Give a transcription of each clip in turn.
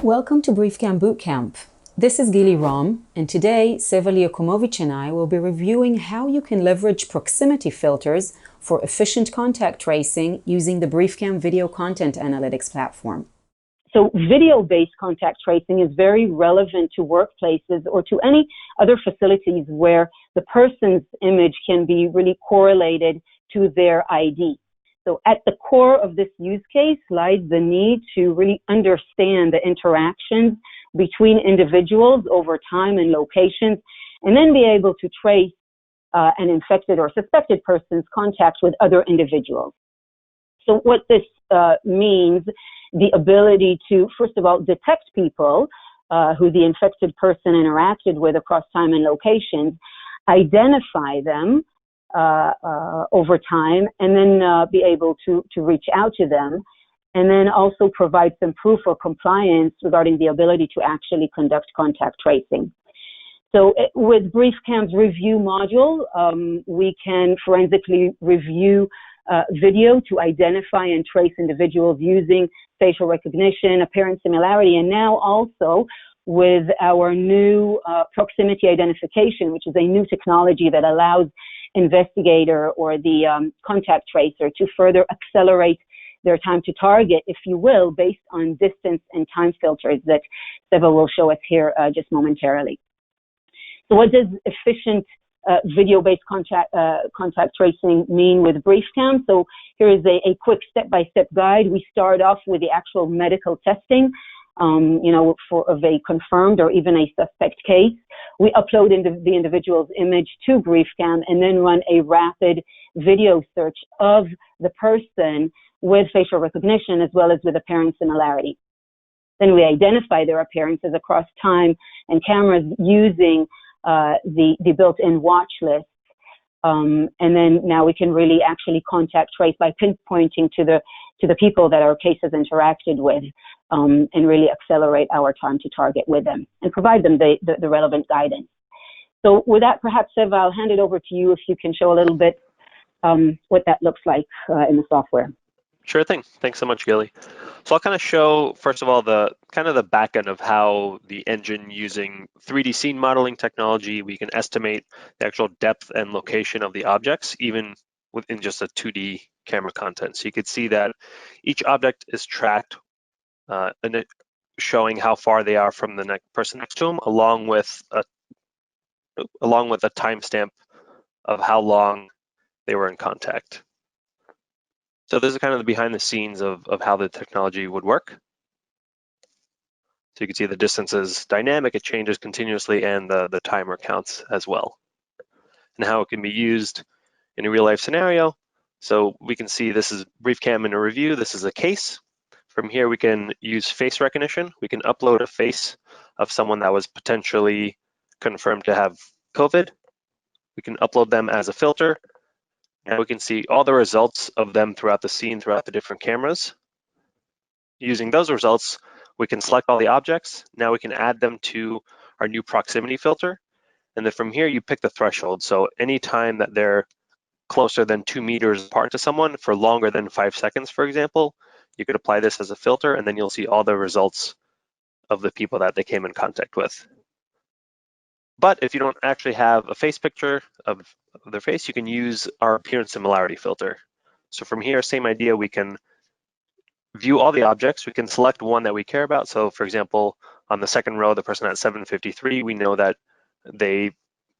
Welcome to BriefCam Bootcamp. This is Gili Ram, and today Seva Liakumovich and I will be reviewing how you can leverage proximity filters for efficient contact tracing using the BriefCam Video Content Analytics platform. So video-based contact tracing is very relevant to workplaces or to any other facilities where the person's image can be really correlated to their ID. So at the core of this use case lies the need to really understand the interactions between individuals over time and locations, and then be able to trace an infected or suspected person's contact with other individuals. So what this means, the ability to, first of all, detect people who the infected person interacted with across time and locations, identify them over time, and then be able to reach out to them, and then also provide some proof or compliance regarding the ability to actually conduct contact tracing. So with BriefCam's review module, we can forensically review video to identify and trace individuals using facial recognition, appearance similarity, and now also with our new proximity identification, which is a new technology that allows investigator or the contact tracer to further accelerate their time to target, if you will, based on distance and time filters that Seva will show us here just momentarily. So what does efficient video-based contact tracing mean with BriefCam? So here is a quick step-by-step guide. We start off with the actual medical testing, of a confirmed or even a suspect case. We upload the individual's image to BriefCam and then run a rapid video search of the person with facial recognition as well as with appearance similarity. Then we identify their appearances across time and cameras using the built-in watch list. And then now we can really actually contact trace by pinpointing to the people that our case has interacted with, and really accelerate our time to target with them and provide them the relevant guidance. So with that, perhaps, Seva, I'll hand it over to you if you can show a little bit what that looks like in the software. Sure thing. Thanks so much, Gili. So I'll kind of show, first of all, the back end of how the engine using 3D scene modeling technology, we can estimate the actual depth and location of the objects, even within just a 2D camera content. So you could see that each object is tracked and it showing how far they are from the person next to them, along with a timestamp of how long they were in contact. So this is kind of the behind the scenes of how the technology would work. So you can see the distance is dynamic, it changes continuously, and the timer counts as well. And how it can be used in a real life scenario. So we can see this is BriefCam in a review. This is a case. From here, we can use face recognition. We can upload a face of someone that was potentially confirmed to have COVID. We can upload them as a filter. And we can see all the results of them throughout the scene, throughout the different cameras. Using those results, we can select all the objects. Now we can add them to our new proximity filter. And then from here, you pick the threshold. So anytime that they're closer than 2 meters apart to someone for longer than 5 seconds, for example, you could apply this as a filter, and then you'll see all the results of the people that they came in contact with. But if you don't actually have a face picture of their face, you can use our appearance similarity filter. So from here, same idea, we can view all the objects. We can select one that we care about. So for example, on the second row, the person at 753, we know that they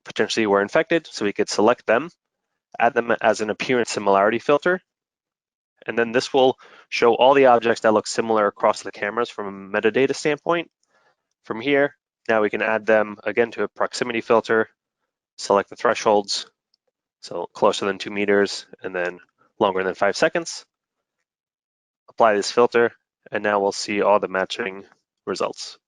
potentially were infected. So we could select them, add them as an appearance similarity filter. And then this will show all the objects that look similar across the cameras from a metadata standpoint. From here, now we can add them again to a proximity filter, select the thresholds, so closer than 2 meters and then longer than 5 seconds. Apply this filter, and now we'll see all the matching results.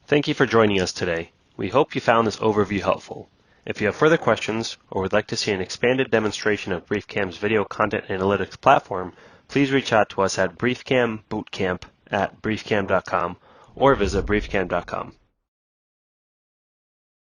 Thank you for joining us today. We hope you found this overview helpful. If you have further questions or would like to see an expanded demonstration of BriefCam's video content analytics platform, please reach out to us at BriefCam Bootcamp at briefcam.com or visit briefcam.com.